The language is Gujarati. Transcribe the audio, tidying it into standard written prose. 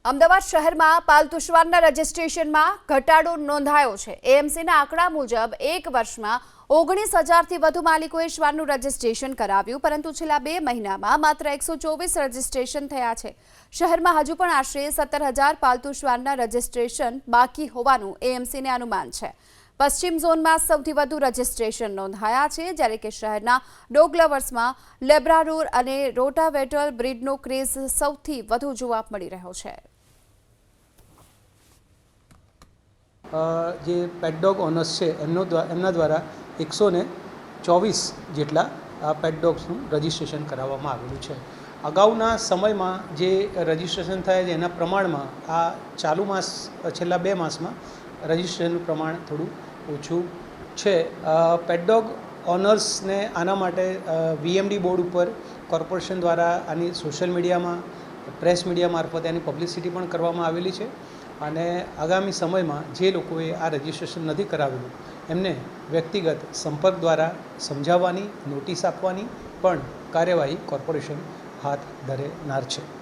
અમદાવાદ શહેરમાં પાલતુ શ્વાનના રજીસ્ટ્રેશનમાં ઘટાડો નોંધાયો છે। એએમસીના આંકડા મુજબ એક વર્ષમાં 19,000થી વધુ માલિકોએ શ્વાનનું રજીસ્ટ્રેશન કરાવ્યું, પરંતુ છેલ્લા 2 મહિનામાં માત્ર 124 રજીસ્ટ્રેશન થયા છે। શહેરમાં હજુ પણ આશરે 17,000 પાલતુ શ્વાનના રજીસ્ટ્રેશન બાકી હોવાનું એએમસીને અનુમાન છે। પશ્ચિમ ઝોનમાં સૌથી વધુ રજીસ્ટ્રેશન નોંધાયા છે, જ્યારે કે શહેરના ડોગ લવર્સમાં લેબ્રાડોર અને રોટાવેટલ બ્રીડનો ક્રેઝ સૌથી વધુ જોવા મળી રહ્યો છે। જે પેટ ડોગ ઓનર્સ છે એમના દ્વારા 124 જેટલા પેટ ડોગ્સનું રજિસ્ટ્રેશન કરાવવામાં આવેલું છે। અગાઉના સમયમાં જે રજિસ્ટ્રેશન થયા છે એના પ્રમાણમાં આ ચાલુ માસ છેલ્લા 2 માસમાં રજિસ્ટ્રેશનનું પ્રમાણ થોડું ઓછું છે। પેટ ડોગ ઓનર્સને આના માટે વીએમડી બોર્ડ ઉપર કોર્પોરેશન દ્વારા આની સોશિયલ મીડિયામાં પ્રેસ મીડિયા મારફતે આની પબ્લિસિટી પણ કરવામાં આવેલી છે અને આગામી સમયમાં જે લોકોએ આ રજિસ્ટ્રેશન નથી કરાવેલું એમને વ્યક્તિગત સંપર્ક દ્વારા સમજાવવાની, નોટિસ આપવાની પણ કાર્યવાહી કોર્પોરેશન હાથ ધરનાર છે।